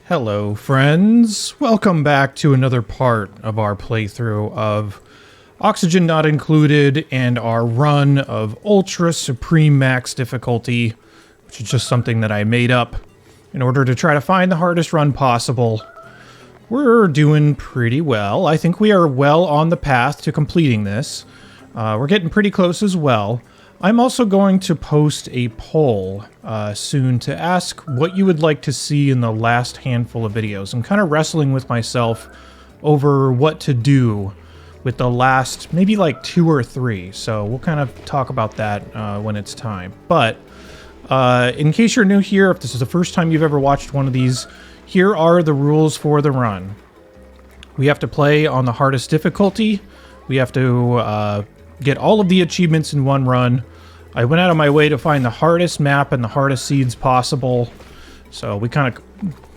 Hello friends, welcome back to another part of our playthrough of Oxygen Not Included and our run of Ultra Supreme Max Difficulty, which is just something that I made up in order to try to find the hardest run possible. We're doing pretty well. I think we are well on the path to completing this. We're getting pretty close as well. I'm also going to post a poll soon to ask what you would like to see in the last handful of videos. I'm kind of wrestling with myself over what to do with the last maybe like 2 or 3. So we'll kind of talk about that when it's time. But in case you're new here, if this is the first time you've ever watched one of these, here are the rules for the run. We have to play on the hardest difficulty. We have to get all of the achievements in one run. I went out of my way to find the hardest map and the hardest seeds possible. So we kind of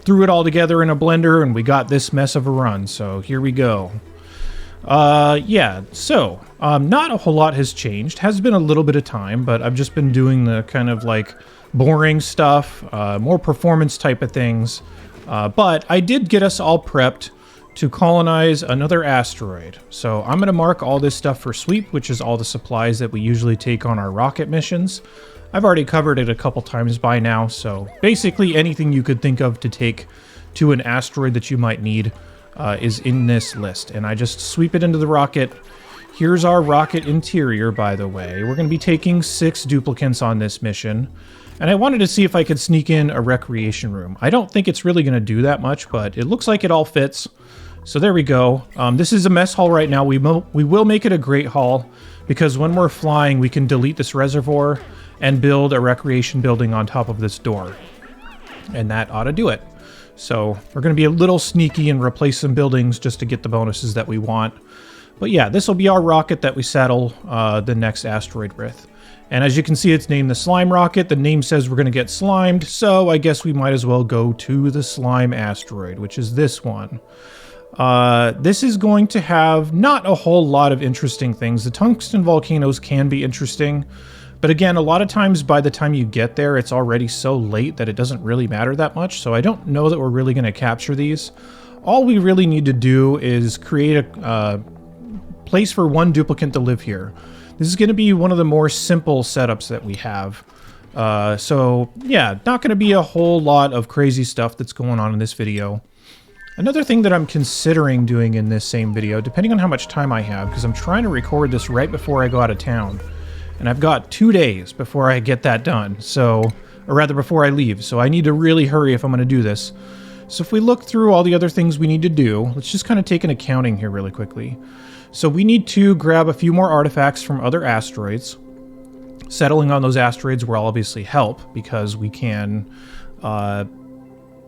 threw it all together in a blender and we got this mess of a run. So here we go. Yeah, so not a whole lot has changed. Has been a little bit of time, but I've just been doing the kind of like boring stuff, more performance type of things. But I did get us all prepped to colonize another asteroid. So I'm going to mark all this stuff for sweep, which is all the supplies that we usually take on our rocket missions. I've already covered it a couple times by now, so basically anything you could think of to take to an asteroid that you might need is in this list. And I just sweep it into the rocket. Here's our rocket interior, by the way. We're going to be taking 6 duplicants on this mission. And I wanted to see if I could sneak in a recreation room. I don't think it's really going to do that much, but it looks like it all fits. So there we go. This is a mess hall right now. We will make it a great hall, because when we're flying, we can delete this reservoir and build a recreation building on top of this door. And that ought to do it. So we're going to be a little sneaky and replace some buildings just to get the bonuses that we want. But yeah, this will be our rocket that we settle the next asteroid with. And as you can see, it's named the Slime Rocket. The name says we're going to get slimed, so I guess we might as well go to the Slime Asteroid, which is this one. This is going to have not a whole lot of interesting things. The tungsten volcanoes can be interesting, but again, a lot of times by the time you get there, it's already so late that it doesn't really matter that much, so I don't know that we're really going to capture these. All we really need to do is create a place for one duplicant to live here. This is going to be one of the more simple setups that we have. So yeah, not going to be a whole lot of crazy stuff that's going on in this video. Another thing that I'm considering doing in this same video, depending on how much time I have, because I'm trying to record this right before I go out of town, and I've got 2 days before I get that done, so, or rather before I leave, so I need to really hurry if I'm going to do this. So if we look through all the other things we need to do, let's just kind of take an accounting here really quickly. So we need to grab a few more artifacts from other asteroids. Settling on those asteroids will obviously help, because we can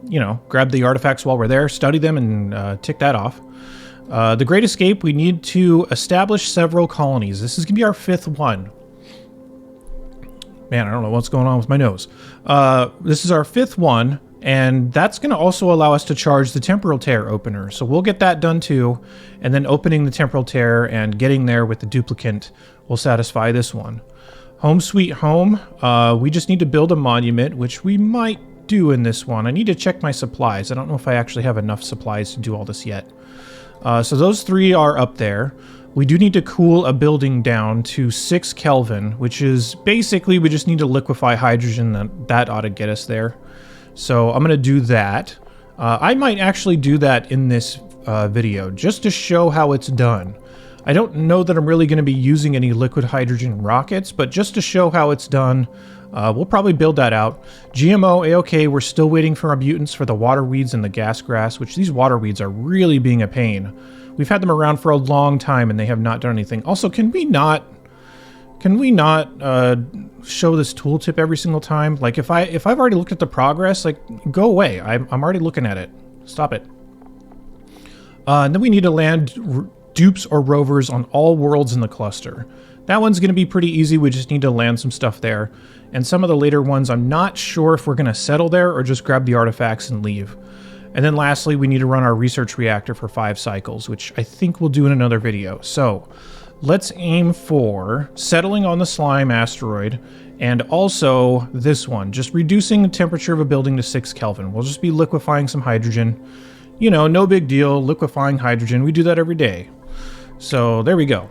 you know, grab the artifacts while we're there, study them, and tick that off. The Great Escape, we need to establish several colonies. This is going to be our 5th one. Man, I don't know what's going on with my nose. This is our 5th one, and that's going to also allow us to charge the temporal tear opener. So we'll get that done too, and then opening the temporal tear and getting there with the duplicant will satisfy this one. Home sweet home, we just need to build a monument, which we might do in this one. I need to check my supplies. I don't know if I actually have enough supplies to do all this yet. So those 3 are up there. We do need to cool a building down to 6 Kelvin, which is basically we just need to liquefy hydrogen. That ought to get us there. So I'm going to do that. I might actually do that in this video just to show how it's done. I don't know that I'm really going to be using any liquid hydrogen rockets, but just to show how it's done, we'll probably build that out. GMO, A-OK, we're still waiting for our mutants for the water weeds and the gas grass, which these water weeds are really being a pain. We've had them around for a long time and they have not done anything. Also, can we not show this tooltip every single time? Like if I've already looked at the progress, like go away. I'm already looking at it. Stop it. And then we need to land dupes or rovers on all worlds in the cluster. That one's going to be pretty easy. We just need to land some stuff there. And some of the later ones, I'm not sure if we're going to settle there or just grab the artifacts and leave. And then lastly, we need to run our research reactor for 5 cycles, which I think we'll do in another video. So let's aim for settling on the Slime asteroid And also this one, just reducing the temperature of a building to 6 Kelvin. We'll just be liquefying some hydrogen. You know, no big deal, liquefying hydrogen. We do that every day. So there we go.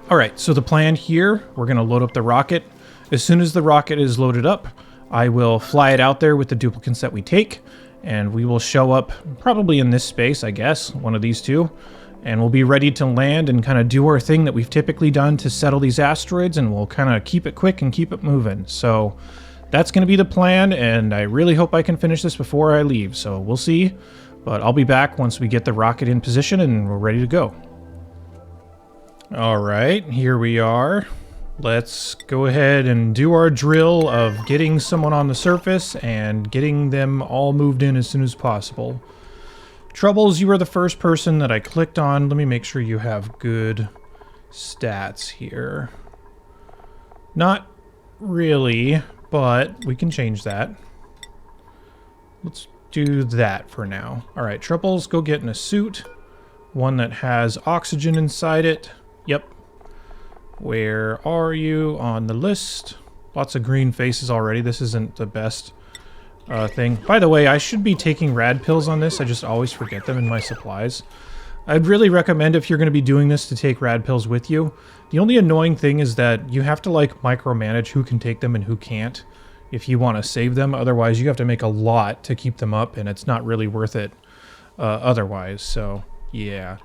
All right, so the plan here, we're gonna load up the rocket. As soon as the rocket is loaded up, I will fly it out there with the duplicates that we take, and we will show up probably in this space, I guess, one of these two, and we'll be ready to land and kind of do our thing that we've typically done to settle these asteroids, and we'll kind of keep it quick and keep it moving. So that's going to be the plan, and I really hope I can finish this before I leave, so we'll see. But I'll be back once we get the rocket in position and we're ready to go. All right, here we are. Let's go ahead and do our drill of getting someone on the surface and getting them all moved in as soon as possible. Troubles, you were the first person that I clicked on. Let me make sure you have good stats here. Not really, but we can change that. Let's do that for now. All right, Troubles, go get in a suit. One that has oxygen inside it. Yep. Where are you on the list? Lots of green faces already. This isn't the best thing. By the way, I should be taking rad pills on this. I just always forget them in my supplies. I'd really recommend, if you're going to be doing this, to take rad pills with you. The only annoying thing is that you have to like micromanage who can take them and who can't if you want to save them. Otherwise, you have to make a lot to keep them up, and it's not really worth it otherwise. So, yeah.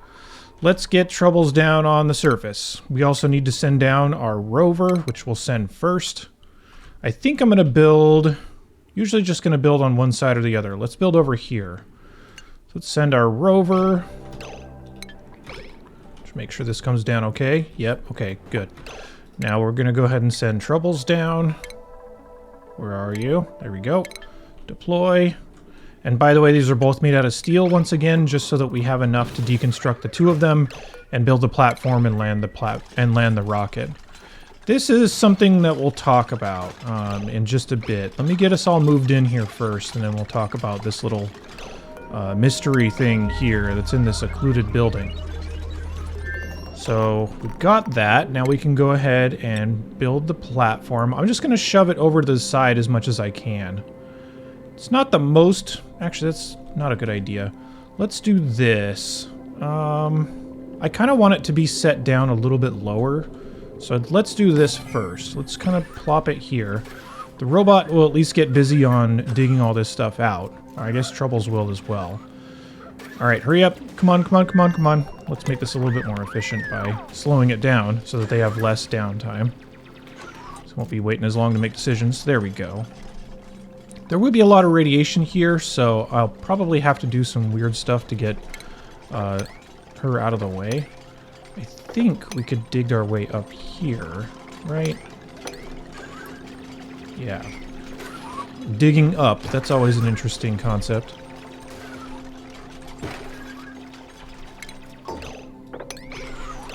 Let's get Troubles down on the surface. We also need to send down our rover, which we'll send first. I think I'm going to build... Usually just going to build on one side or the other. Let's build over here. So let's send our rover. Just make sure this comes down okay. Yep, okay, good. Now we're going to go ahead and send Troubles down. Where are you? There we go. Deploy. And by the way, these are both made out of steel once again, just so that we have enough to deconstruct the two of them and build a platform and land the rocket. This is something that we'll talk about in just a bit. Let me get us all moved in here first, and then we'll talk about this little mystery thing here that's in this occluded building. So we've got that. Now we can go ahead and build the platform. I'm just going to shove it over to the side as much as I can. It's not the most... Actually, that's not a good idea. Let's do this. I kind of want it to be set down a little bit lower. So let's do this first. Let's kind of plop it here. The robot will at least get busy on digging all this stuff out. I guess Troubles will as well. Alright, hurry up. Come on, come on, come on, come on. Let's make this a little bit more efficient by slowing it down so that they have less downtime. So won't be waiting as long to make decisions. There we go. There will be a lot of radiation here, so I'll probably have to do some weird stuff to get her out of the way. I think we could dig our way up here, right? Yeah. Digging up, that's always an interesting concept.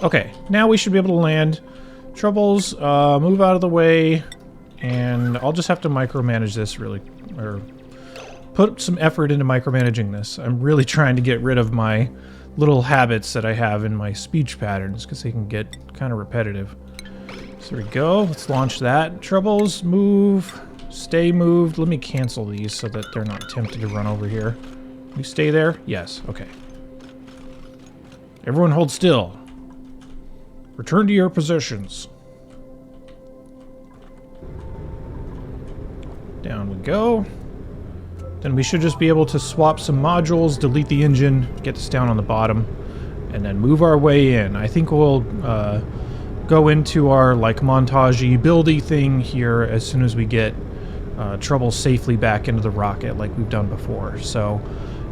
Okay, now we should be able to land. Troubles, move out of the way, and I'll just have to micromanage this really, or put some effort into micromanaging this. I'm really trying to get rid of my little habits that I have in my speech patterns, because they can get kind of repetitive. So there we go, let's launch that. Troubles, move, stay moved. Let me cancel these so that they're not tempted to run over here. You stay there? Yes, okay. Everyone hold still. Return to your positions. Down we go. Then we should just be able to swap some modules, delete the engine, get this down on the bottom, and then move our way in. I think we'll go into our like montage-y, buildy thing here as soon as we get Trouble safely back into the rocket like we've done before. So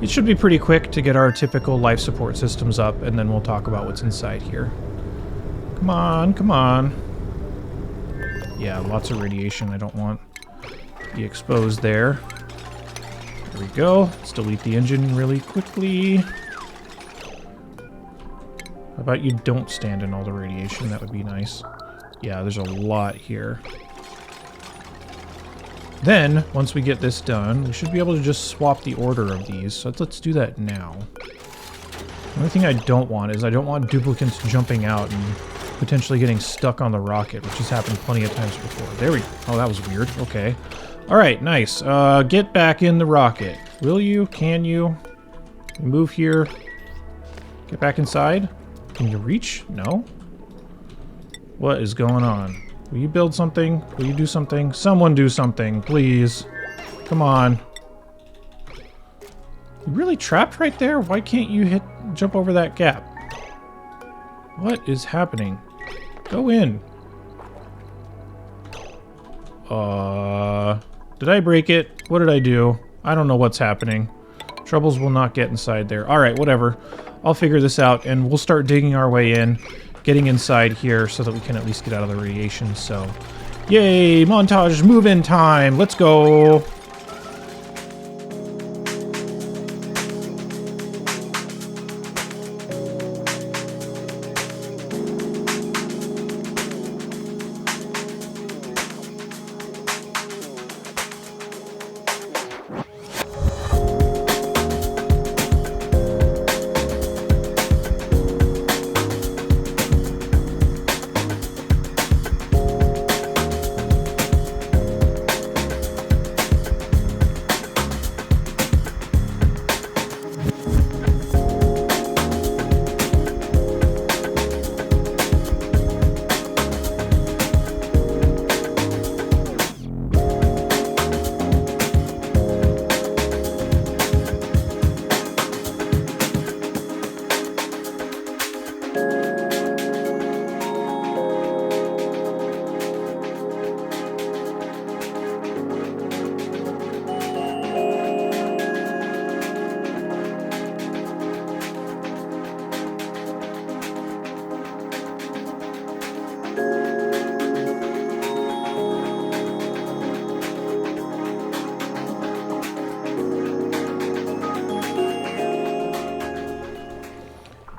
it should be pretty quick to get our typical life support systems up, and then we'll talk about what's inside here. Come on, come on. Yeah, lots of radiation. I don't want to be exposed there. There we go. Let's delete the engine really quickly. How about you don't stand in all the radiation? That would be nice. Yeah, there's a lot here. Then, once we get this done, we should be able to just swap the order of these. So let's do that now. The only thing I don't want is I don't want duplicates jumping out and potentially getting stuck on the rocket, which has happened plenty of times before. There we go. Oh, that was weird. Okay. Alright, nice. Get back in the rocket. Will you? Can you? Move here. Get back inside. Can you reach? No? What is going on? Will you build something? Will you do something? Someone do something, please. Come on. You really trapped right there? Why can't you jump over that gap? What is happening? Go in. Did I break it? What did I do? I don't know what's happening. Troubles will not get inside there. Alright, whatever. I'll figure this out, and we'll start digging our way in, getting inside here so that we can at least get out of the radiation, so... Yay! Montage move-in time! Let's go!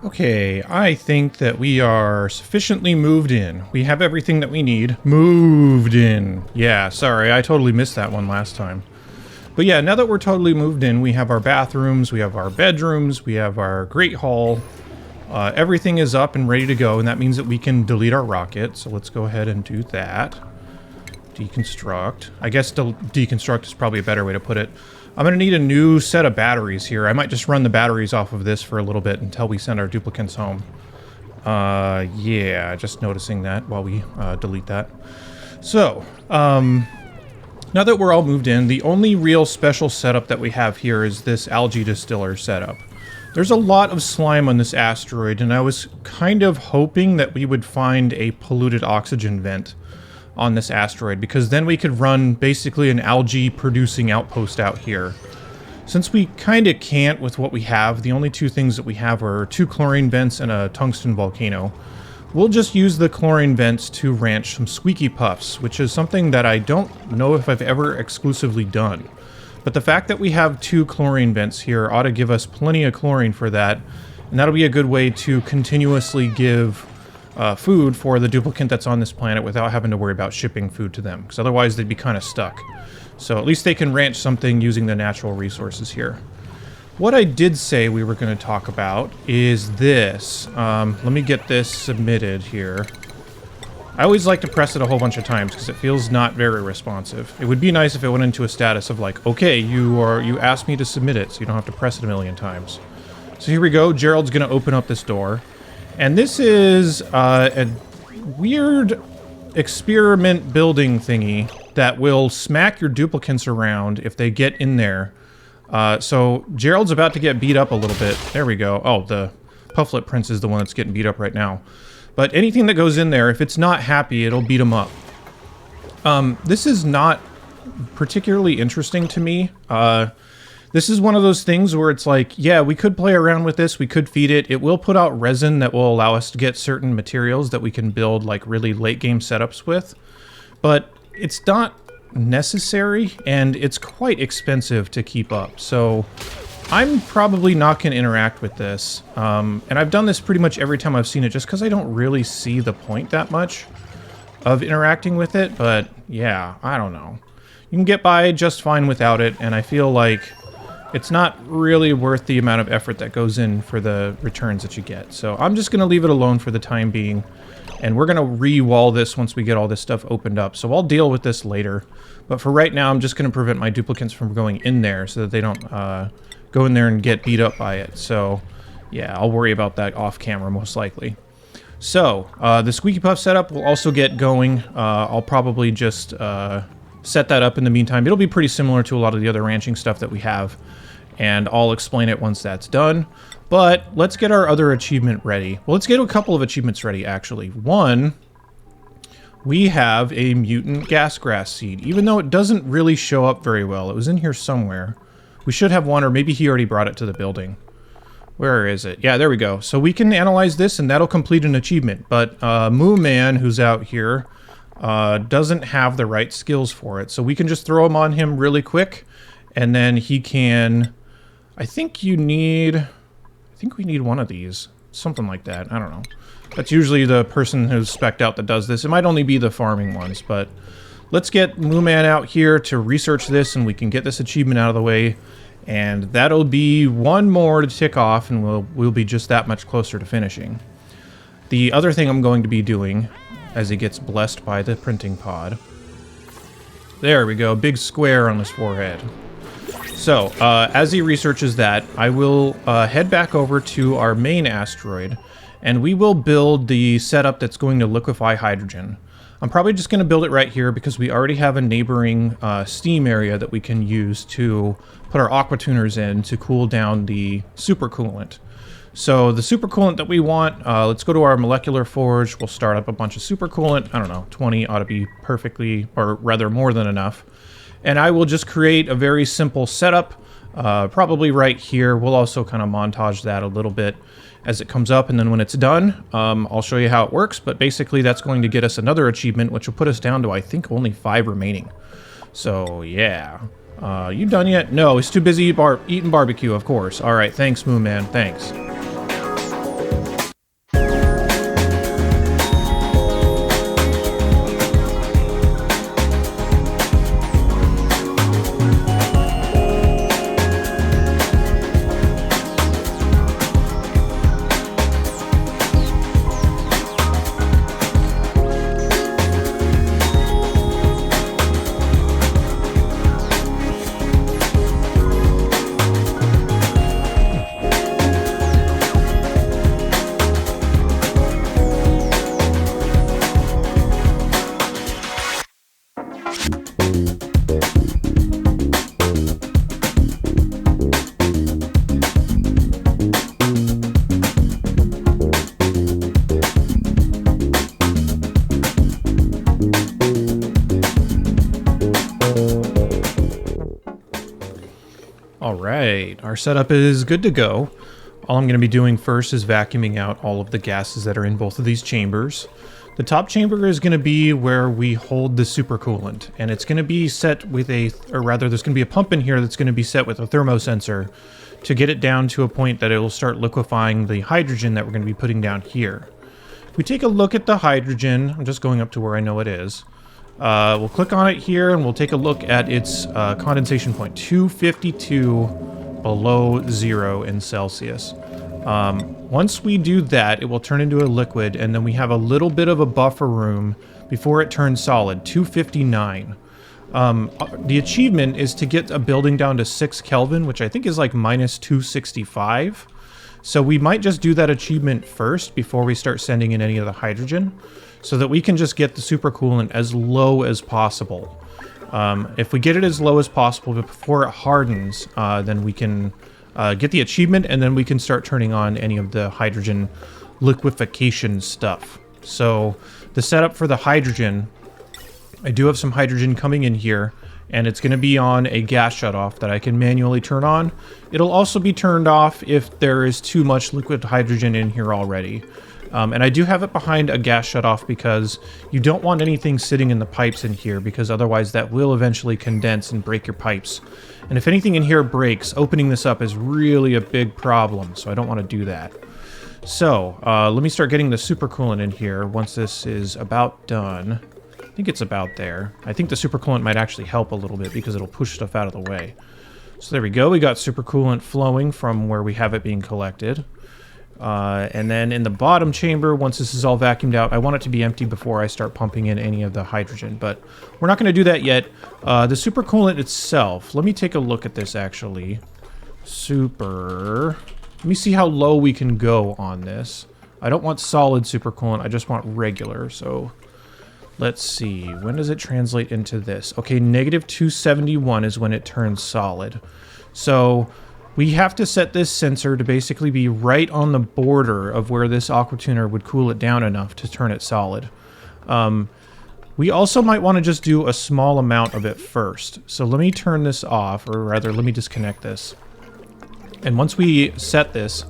Okay, I think that we are sufficiently moved in. We have everything that we need. Moved in. Yeah, sorry, I totally missed that one last time. But yeah, now that we're totally moved in, we have our bathrooms, we have our bedrooms, we have our great hall. Everything is up and ready to go, and that means that we can delete our rocket. So let's go ahead and do that. Deconstruct. I guess deconstruct is probably a better way to put it. I'm going to need a new set of batteries here. I might just run the batteries off of this for a little bit until we send our duplicants home. Yeah, just noticing that while we delete that. So, now that we're all moved in, the only real special setup that we have here is this algae distiller setup. There's a lot of slime on this asteroid, and I was kind of hoping that we would find a polluted oxygen vent on this asteroid, because then we could run basically an algae producing outpost out here. Since we kind of can't with what we have, the only two things that we have are 2 chlorine vents and a tungsten volcano. We'll just use the chlorine vents to ranch some squeaky puffs, which is something that I don't know if I've ever exclusively done. But the fact that we have 2 chlorine vents here ought to give us plenty of chlorine for that, and that'll be a good way to continuously give food for the duplicant that's on this planet without having to worry about shipping food to them, because otherwise they'd be kind of stuck. So at least they can ranch something using the natural resources here. What I did say we were going to talk about is this. Let me get this submitted here. I always like to press it a whole bunch of times because it feels not very responsive. It would be nice if it went into a status of like, okay, you asked me to submit it, so you don't have to press it a million times. So here we go. Gerald's going to open up this door. And this is a weird experiment building thingy that will smack your duplicants around if they get in there. So Gerald's about to get beat up a little bit. There we go. Oh, the Pufflet Prince is the one that's getting beat up right now. But anything that goes in there, if it's not happy, it'll beat him up. This is not particularly interesting to me. This is one of those things where it's like, yeah, we could play around with this, we could feed it. It will put out resin that will allow us to get certain materials that we can build like really late game setups with. But it's not necessary, and it's quite expensive to keep up. So I'm probably not going to interact with this. And I've done this pretty much every time I've seen it just because I don't really see the point that much of interacting with it. But yeah, I don't know. You can get by just fine without it, and I feel like it's not really worth the amount of effort that goes in for the returns that you get. So I'm just going to leave it alone for the time being. And we're going to re-wall this once we get all this stuff opened up. So I'll deal with this later. But for right now, I'm just going to prevent my duplicates from going in there so that they don't go in there and get beat up by it. So yeah, I'll worry about that off camera most likely. So the Squeaky Puff setup will also get going. I'll probably just set that up in the meantime. It'll be pretty similar to a lot of the other ranching stuff that we have. And I'll explain it once that's done. But let's get our other achievement ready. Well, let's get a couple of achievements ready, actually. One, we have a mutant gas grass seed. Even though it doesn't really show up very well. It was in here somewhere. We should have one, or maybe he already brought it to the building. Where is it? Yeah, there we go. So we can analyze this, and that'll complete an achievement. But Moo Man, who's out here, doesn't have the right skills for it. So we can just throw them on him really quick, and then he can... I think we need one of these. Something like that. I don't know. That's usually the person who's spec'd out that does this. It might only be the farming ones, but let's get Moo Man out here to research this, and we can get this achievement out of the way. And that'll be one more to tick off, and we'll be just that much closer to finishing. The other thing I'm going to be doing, as he gets blessed by the printing pod. There we go. Big square on his forehead. So, as he researches that, I will head back over to our main asteroid, and we will build the setup that's going to liquefy hydrogen. I'm probably just going to build it right here because we already have a neighboring steam area that we can use to put our aqua tuners in to cool down the supercoolant. So the supercoolant that we want, let's go to our molecular forge. We'll start up a bunch of supercoolant. I don't know, 20 ought to be perfectly, or rather more than enough. And I will just create a very simple setup, probably right here. We'll also kind of montage that a little bit as it comes up, and then when it's done, I'll show you how it works. But basically, that's going to get us another achievement, which will put us down to, I think, only 5 remaining. So, yeah. You done yet? No, he's too busy eating barbecue, of course. All right, thanks, Moo Man. Thanks. Alright, our setup is good to go. All I'm going to be doing first is vacuuming out all of the gases that are in both of these chambers. The top chamber is going to be where we hold the supercoolant, and it's going to be set with there's going to be a pump in here that's going to be set with a thermosensor to get it down to a point that it will start liquefying the hydrogen that we're going to be putting down here. If we take a look at the hydrogen, I'm just going up to where I know it is. We'll click on it here, and we'll take a look at its condensation point, 252 below 0 in Celsius. Once we do that, it will turn into a liquid, and then we have a little bit of a buffer room before it turns solid, 259. The achievement is to get a building down to 6 Kelvin, which I think is like minus 265. So we might just do that achievement first before we start sending in any of the hydrogen, so that we can just get the supercoolant as low as possible. If we get it as low as possible before it hardens, then we can get the achievement, and then we can start turning on any of the hydrogen liquefaction stuff. So the setup for the hydrogen, I do have some hydrogen coming in here, and it's going to be on a gas shutoff that I can manually turn on. It'll also be turned off if there is too much liquid hydrogen in here already. And I do have it behind a gas shutoff because you don't want anything sitting in the pipes in here, because otherwise that will eventually condense and break your pipes. And if anything in here breaks, opening this up is really a big problem, so I don't want to do that. So, let me start getting the supercoolant in here once this is about done. I think it's about there. I think the supercoolant might actually help a little bit because it'll push stuff out of the way. So there we go. We got supercoolant flowing from where we have it being collected. And then in the bottom chamber, once this is all vacuumed out, I want it to be empty before I start pumping in any of the hydrogen, but we're not going to do that yet. The supercoolant itself, let me take a look at this actually. Let me see how low we can go on this. I don't want solid supercoolant, I just want regular, so let's see. When does it translate into this? Okay, negative 271 is when it turns solid. So we have to set this sensor to basically be right on the border of where this aqua tuner would cool it down enough to turn it solid. We also might want to just do a small amount of it first. So let me turn this off, or rather let me disconnect this. And once we set this,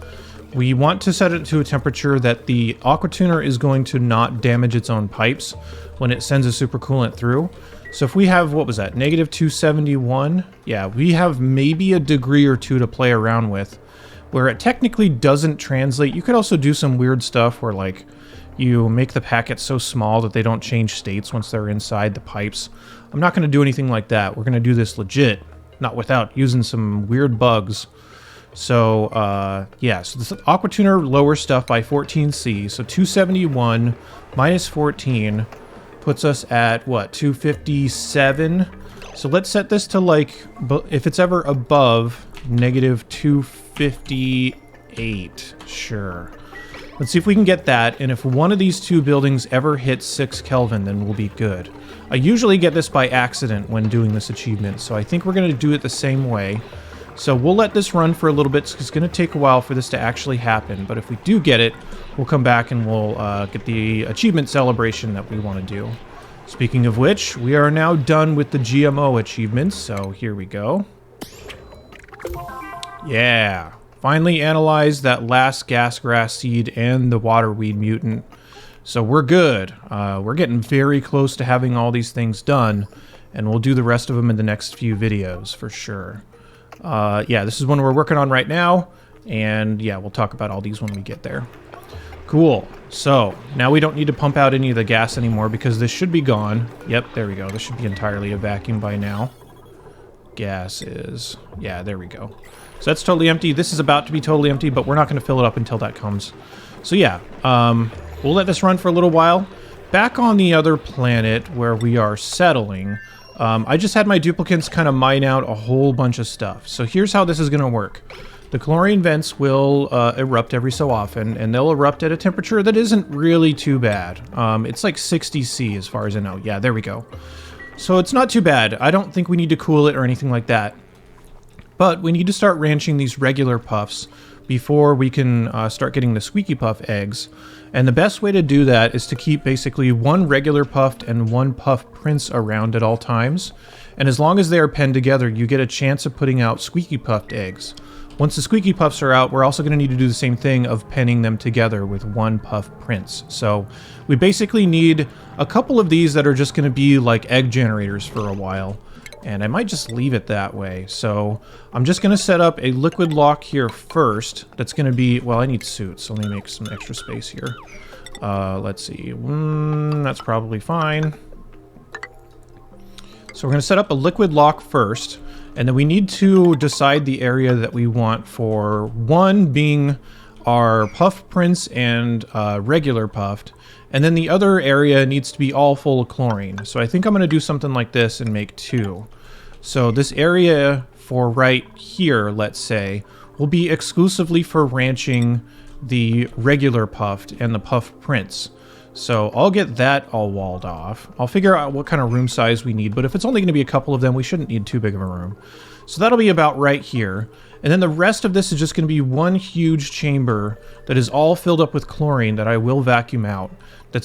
we want to set it to a temperature that the aqua tuner is going to not damage its own pipes when it sends a supercoolant through. So if we have, what was that, negative 271? Yeah, we have maybe a degree or two to play around with, where it technically doesn't translate. You could also do some weird stuff where, like, you make the packets so small that they don't change states once they're inside the pipes. I'm not going to do anything like that. We're going to do this legit, not without using some weird bugs. So, yeah, so this aqua tuner lowers stuff by 14C, so 271 minus 14... puts us at, what, 257? So let's set this to, like, if it's ever above negative 258. Sure. Let's see if we can get that, and if one of these two buildings ever hits 6 Kelvin, then we'll be good. I usually get this by accident when doing this achievement, so I think we're going to do it the same way. So we'll let this run for a little bit. It's going to take a while for this to actually happen, but if we do get it, we'll come back and we'll get the achievement celebration that we want to do. Speaking of which, we are now done with the GMO achievements, so here we go. Yeah, finally analyzed that last gas grass seed and the waterweed mutant. So we're good. We're getting very close to having all these things done, and we'll do the rest of them in the next few videos for sure. Yeah, this is one we're working on right now, and yeah, we'll talk about all these when we get there. Cool. So, now we don't need to pump out any of the gas anymore because this should be gone. Yep, there we go. This should be entirely a vacuum by now. Gas is... yeah, there we go. So that's totally empty. This is about to be totally empty, but we're not going to fill it up until that comes. So yeah, we'll let this run for a little while. Back on the other planet where we are settling... I just had my duplicants kind of mine out a whole bunch of stuff. So here's how this is going to work. The chlorine vents will erupt every so often, and they'll erupt at a temperature that isn't really too bad. It's like 60 C as far as I know. Yeah, there we go. So it's not too bad. I don't think we need to cool it or anything like that. But we need to start ranching these regular puffs before we can start getting the squeaky puff eggs. And the best way to do that is to keep basically one regular puffed and one puff prince around at all times. And as long as they are penned together, you get a chance of putting out squeaky puffed eggs. Once the squeaky puffs are out, we're also going to need to do the same thing of penning them together with one puff prince. So we basically need a couple of these that are just going to be like egg generators for a while. And I might just leave it that way. So I'm just going to set up a liquid lock here first. That's going to be, well, I need suits, so let me make some extra space here. Let's see. That's probably fine. So we're going to set up a liquid lock first. And then we need to decide the area that we want for one being our puff prince and regular puffed. And then the other area needs to be all full of chlorine. So I think I'm going to do something like this and make two. So this area for right here, let's say, will be exclusively for ranching the regular puffed and the puff prince. So I'll get that all walled off. I'll figure out what kind of room size we need, but if it's only going to be a couple of them, we shouldn't need too big of a room. So that'll be about right here. And then the rest of this is just going to be one huge chamber that is all filled up with chlorine that I will vacuum out.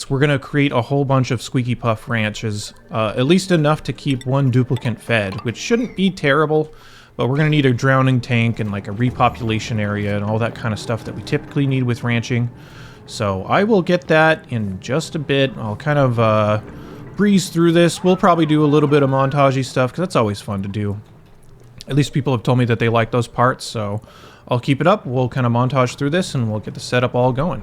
We're going to create a whole bunch of squeaky puff ranches, at least enough to keep one duplicant fed, which shouldn't be terrible, but we're going to need a drowning tank and like a repopulation area and all that kind of stuff that we typically need with ranching. So I will get that in just a bit. I'll kind of breeze through this. We'll probably do a little bit of montagey stuff because that's always fun to do. At least people have told me that they like those parts, so I'll keep it up. We'll kind of montage through this and we'll get the setup all going.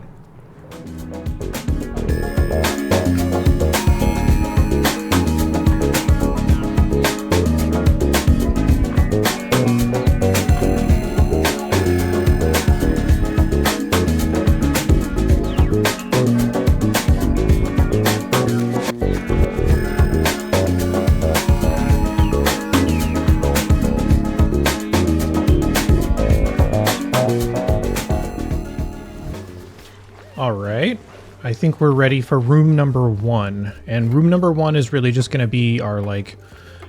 All right. I think we're ready for room number 1. And room number 1 is really just going to be our, like,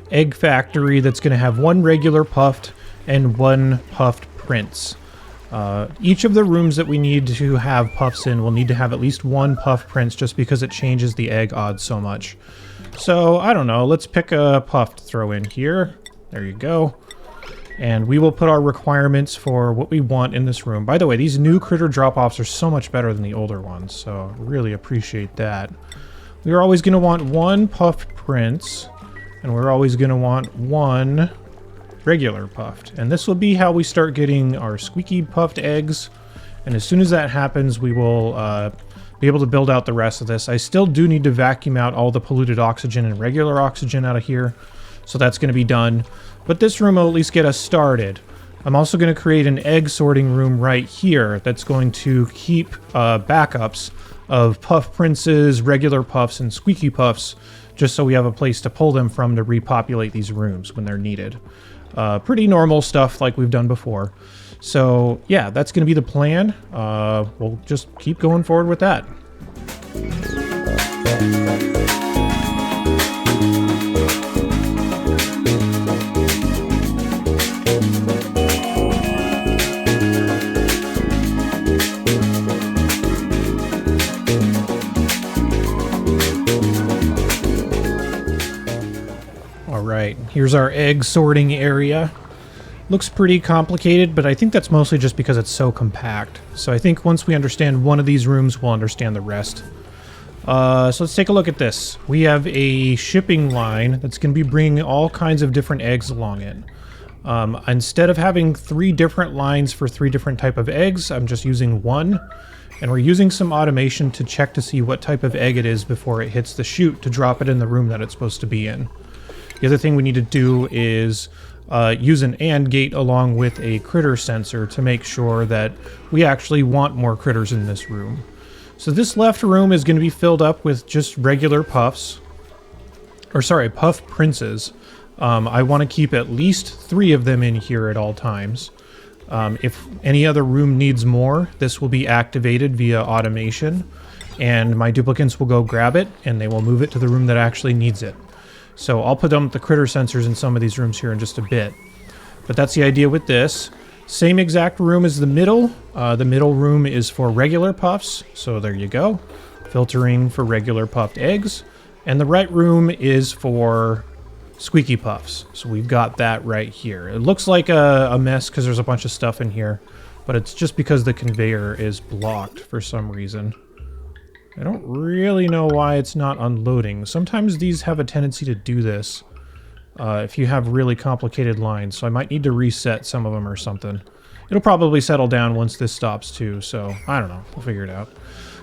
egg factory that's going to have one regular puffed and one puffed prince. Each of the rooms that we need to have puffs in will need to have at least one puffed prince just because it changes the egg odds so much. So, I don't know. Let's pick a puff to throw in here. There you go. And we will put our requirements for what we want in this room. By the way, these new critter drop-offs are so much better than the older ones, so really appreciate that. We're always going to want one puffed prince, and we're always going to want one regular puffed. And this will be how we start getting our squeaky puffed eggs. And as soon as that happens, we will be able to build out the rest of this. I still do need to vacuum out all the polluted oxygen and regular oxygen out of here, so that's going to be done. But this room will at least get us started. I'm also going to create an egg sorting room right here that's going to keep backups of puff princes, regular puffs, and squeaky puffs, just so we have a place to pull them from to repopulate these rooms when they're needed. Pretty normal stuff like we've done before. So yeah, that's going to be the plan. We'll just keep going forward with that. Alright, here's our egg sorting area. Looks pretty complicated, but I think that's mostly just because it's so compact. So I think once we understand one of these rooms, we'll understand the rest. So let's take a look at this. We have a shipping line that's going to be bringing all kinds of different eggs along it. Instead of having 3 different lines for 3 different type of eggs, I'm just using one. And we're using some automation to check to see what type of egg it is before it hits the chute to drop it in the room that it's supposed to be in. The other thing we need to do is use an AND gate along with a critter sensor to make sure that we actually want more critters in this room. So this left room is going to be filled up with just regular puffs. Or sorry, puff princes. I want to keep at least 3 of them in here at all times. If any other room needs more, this will be activated via automation. And my duplicants will go grab it, and they will move it to the room that actually needs it. So I'll put the critter sensors in some of these rooms here in just a bit. But that's the idea with this. Same exact room as the middle. The middle room is for regular puffs. So there you go. Filtering for regular puffed eggs. And the right room is for squeaky puffs. So we've got that right here. It looks like a mess because there's a bunch of stuff in here. But it's just because the conveyor is blocked for some reason. I don't really know why it's not unloading. Sometimes these have a tendency to do this if you have really complicated lines, so I might need to reset some of them or something. It'll probably settle down once this stops too, so I don't know. We'll figure it out.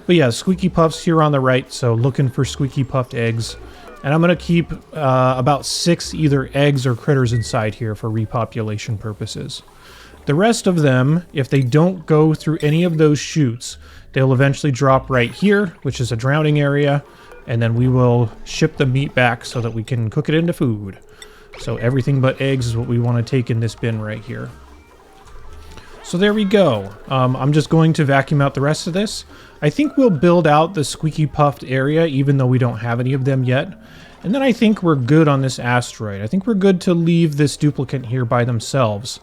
But yeah, squeaky puffs here on the right, so looking for squeaky puffed eggs. And I'm going to keep about 6 either eggs or critters inside here for repopulation purposes. The rest of them, if they don't go through any of those chutes, they'll eventually drop right here, which is a drowning area, and then we will ship the meat back so that we can cook it into food. So everything but eggs is what we want to take in this bin right here. So there we go. I'm just going to vacuum out the rest of this. I think we'll build out the squeaky puffed area, even though we don't have any of them yet. And then I think we're good on this asteroid. I think we're good to leave this duplicant here by themselves.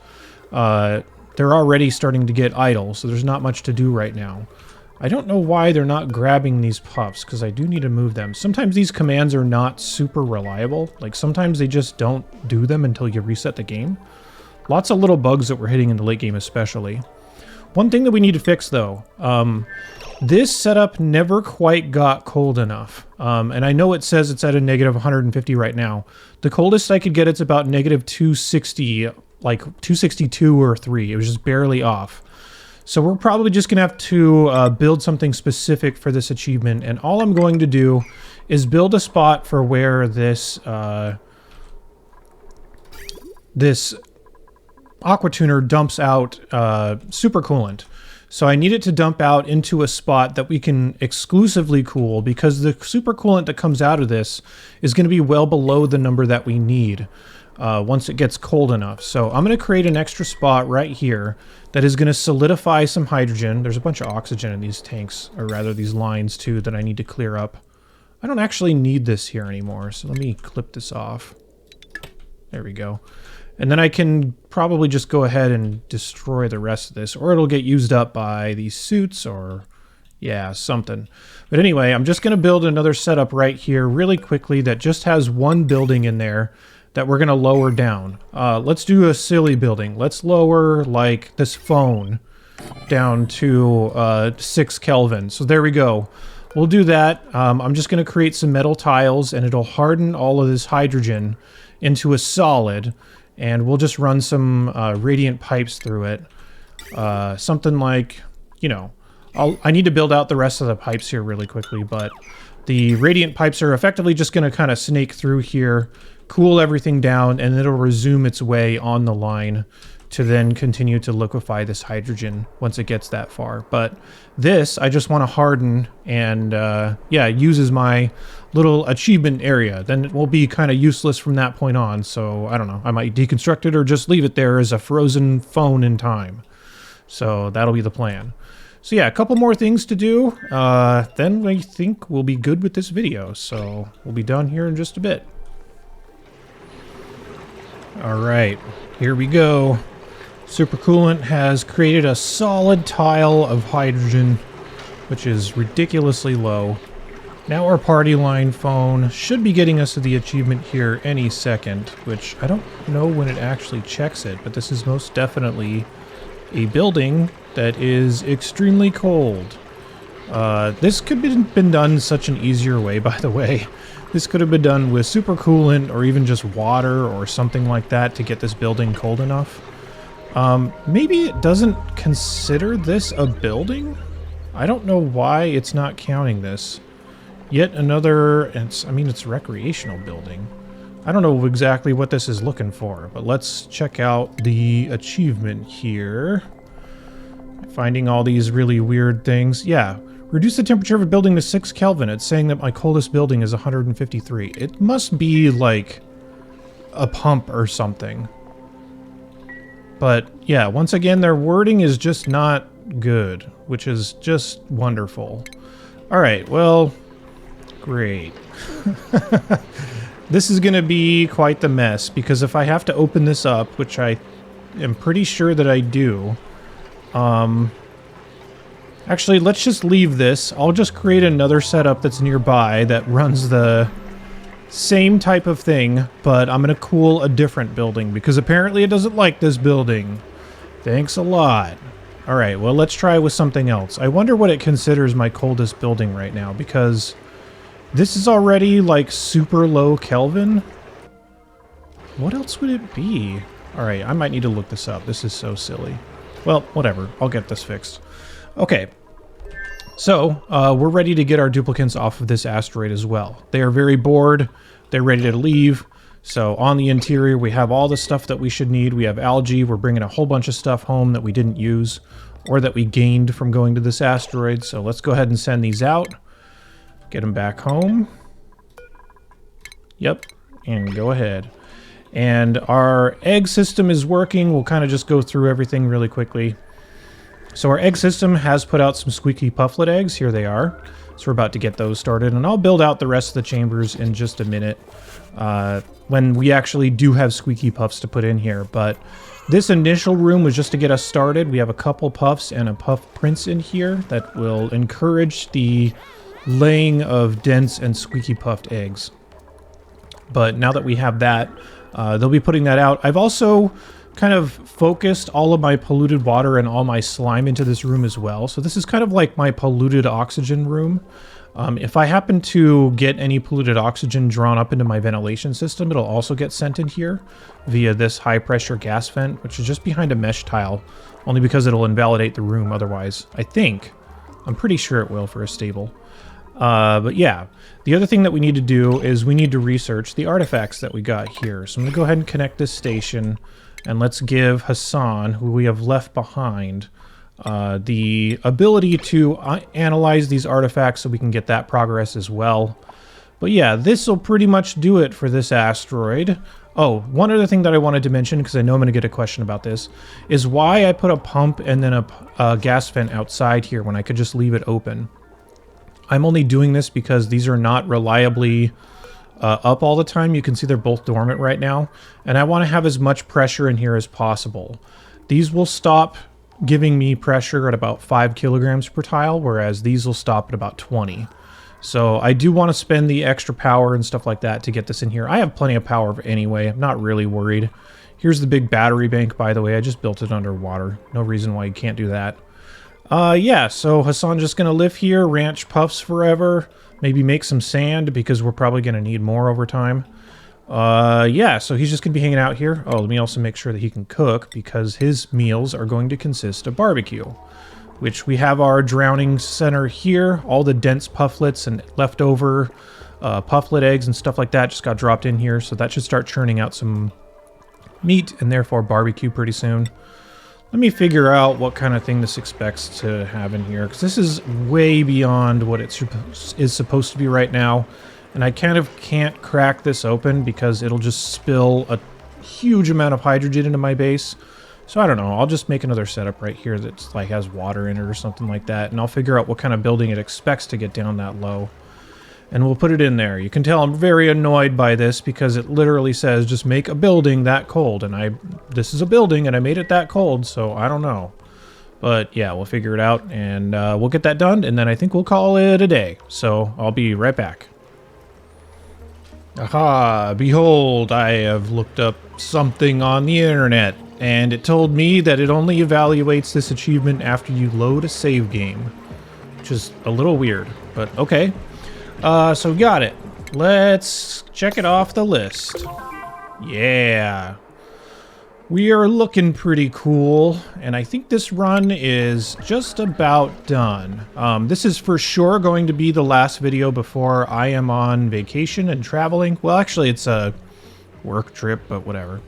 They're already starting to get idle, so there's not much to do right now. I don't know why they're not grabbing these puffs, because I do need to move them. Sometimes these commands are not super reliable. Like, sometimes they just don't do them until you reset the game. Lots of little bugs that we're hitting in the late game especially. One thing that we need to fix, though. This setup never quite got cold enough. And I know it says it's at a negative 150 right now. The coldest I could get, it's about negative 260, like 262 or 3. It was just barely off. So we're probably just going to have to build something specific for this achievement. And all I'm going to do is build a spot for where this this aquatuner dumps out supercoolant. So I need it to dump out into a spot that we can exclusively cool, because the supercoolant that comes out of this is going to be well below the number that we need. once it gets cold enough. So I'm going to create an extra spot right here that is going to solidify some hydrogen. There's a bunch of oxygen in these tanks, or rather these lines too, that I need to clear up. I don't actually need this here anymore, so let me clip this off. There we go. And then I can probably just go ahead and destroy the rest of this, or it'll get used up by these suits, or yeah, something. But anyway, I'm just going to build another setup right here really quickly that just has one building in there that we're going to lower down. Let's do a silly building. Let's lower, like, this phone down to 6 Kelvin. So there we go. We'll do that. I'm just going to create some metal tiles, and it'll harden all of this hydrogen into a solid, and we'll just run some radiant pipes through it. Something like, you know, I need to build out the rest of the pipes here really quickly, but the radiant pipes are effectively just going to kind of snake through here, cool everything down, and it'll resume its way on the line to then continue to liquefy this hydrogen once it gets that far. But this, I just want to harden and, yeah, uses my little achievement area. Then it will be kind of useless from that point on, so I don't know. I might deconstruct it or just leave it there as a frozen phone in time. So that'll be the plan. So yeah, a couple more things to do, then I think we'll be good with this video. So we'll be done here in just a bit. Alright, here we go. Supercoolant has created a solid tile of hydrogen, which is ridiculously low. Now our party line phone should be getting us to the achievement here any second, which I don't know when it actually checks it, but this is most definitely a building that is extremely cold. This could have been done such an easier way, by the way. This could have been done with supercoolant or even just water or something like that to get this building cold enough. Maybe it doesn't consider this a building? I don't know why it's not counting this. Yet another, I mean, it's a recreational building. I don't know exactly what this is looking for, but let's check out the achievement here. Finding all these really weird things. Yeah, reduce the temperature of a building to 6 Kelvin. It's saying that my coldest building is 153. It must be like a pump or something. But yeah, once again, their wording is just not good, which is just wonderful. All right, well, great. This is going to be quite the mess, because if I have to open this up, which I am pretty sure that I do, actually, let's just leave this. I'll just create another setup that's nearby that runs the same type of thing, but I'm going to cool a different building, because apparently it doesn't like this building. Thanks a lot. All right, well, let's try with something else. I wonder what it considers my coldest building right now, because this is already, like, super low Kelvin. What else would it be? All right, I might need to look this up. This is so silly. Well, whatever. I'll get this fixed. Okay. So, we're ready to get our duplicants off of this asteroid as well. They are very bored. They're ready to leave. So, on the interior, we have all the stuff that we should need. We have algae. We're bringing a whole bunch of stuff home that we didn't use or that we gained from going to this asteroid. So, let's go ahead and send these out. Get them back home. Yep, and go ahead. And our egg system is working. We'll kind of just go through everything really quickly. So our egg system has put out some squeaky pufflet eggs. Here they are. So we're about to get those started. And I'll build out the rest of the chambers in just a minute when we actually do have squeaky puffs to put in here. But this initial room was just to get us started. We have a couple puffs and a puff prince in here that will encourage the laying of dense and squeaky puffed eggs. But now that we have that, they'll be putting that out. I've also kind of focused all of my polluted water and all my slime into this room as well. So this is kind of like my polluted oxygen room. If I happen to get any polluted oxygen drawn up into my ventilation system, it'll also get sent in here via this high pressure gas vent, which is just behind a mesh tile, only because it'll invalidate the room otherwise. I think. I'm pretty sure it will for a stable. But yeah, the other thing that we need to do is we need to research the artifacts that we got here. So I'm going to go ahead and connect this station, and let's give Hassan, who we have left behind, the ability to analyze these artifacts so we can get that progress as well. But yeah, this will pretty much do it for this asteroid. Oh, one other thing that I wanted to mention, because I know I'm going to get a question about this, is why I put a pump and then a gas vent outside here when I could just leave it open. I'm only doing this because these are not reliably up all the time. You can see they're both dormant right now, and I want to have as much pressure in here as possible. These will stop giving me pressure at about 5 kilograms per tile, whereas these will stop at about 20. So I do want to spend the extra power and stuff like that to get this in here. I have plenty of power anyway. I'm not really worried. Here's the big battery bank, by the way. I just built it underwater. No reason why you can't do that. Yeah, so Hassan's just going to live here, ranch Pufts forever, maybe make some sand because we're probably going to need more over time. Yeah, so he's just going to be hanging out here. Oh, let me also make sure that he can cook because his meals are going to consist of barbecue. Which we have our drowning center here. All the dense pufflets and leftover pufflet eggs and stuff like that just got dropped in here. So that should start churning out some meat and therefore barbecue pretty soon. Let me figure out what kind of thing this expects to have in here, because this is way beyond what it is supposed to be right now. And I kind of can't crack this open because it'll just spill a huge amount of hydrogen into my base. So I don't know, I'll just make another setup right here that's like has water in it or something like that, and I'll figure out what kind of building it expects to get down that low. And we'll put it in there. You can tell I'm very annoyed by this because it literally says just make a building that cold, and this is a building and I made it that cold, so I don't know. But yeah, we'll figure it out and we'll get that done, and then I think we'll call it a day. So I'll be right back. Aha, behold, I have looked up something on the internet. And it told me that it only evaluates this achievement after you load a save game. Which is a little weird, but okay. So we got it. Let's check it off the list. Yeah. We are looking pretty cool, and I think this run is just about done. This is for sure going to be the last video before I am on vacation and traveling. Well, actually, it's a work trip, but whatever.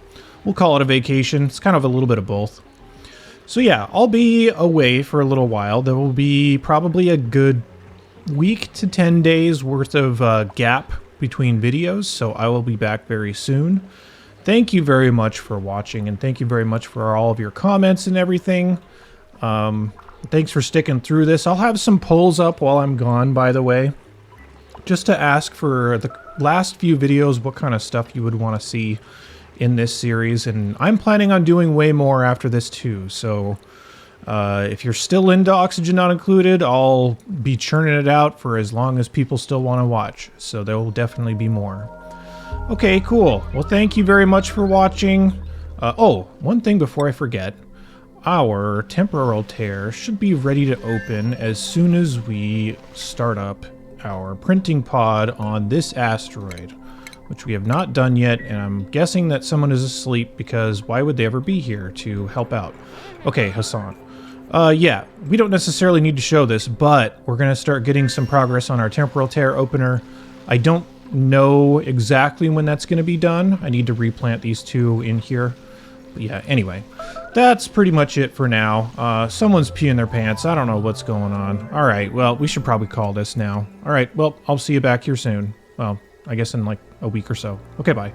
We'll call it a vacation. It's kind of a little bit of both. So yeah, I'll be away for a little while. There will be probably a good week to 10 days worth of gap between videos, so I will be back very soon. Thank you very much for watching, and thank you very much for all of your comments and everything. Thanks for sticking through this. I'll have some polls up while I'm gone, by the way, just to ask for the last few videos what kind of stuff you would want to see in this series, and I'm planning on doing way more after this too, so if you're still into Oxygen Not Included, I'll be churning it out for as long as people still want to watch, so there will definitely be more. Okay, cool. Well, thank you very much for watching. Oh, one thing before I forget, our temporal tear should be ready to open as soon as we start up our printing pod on this asteroid, which we have not done yet, and I'm guessing that someone is asleep because why would they ever be here to help out? Okay, Hassan. Yeah, we don't necessarily need to show this, but we're going to start getting some progress on our temporal tear opener. I don't know exactly when that's going to be done. I need to replant these two in here. But yeah, anyway, that's pretty much it for now. Someone's peeing their pants. I don't know what's going on. All right, well, we should probably call this now. All right, well, I'll see you back here soon. Well, I guess in like a week or so. Okay, bye.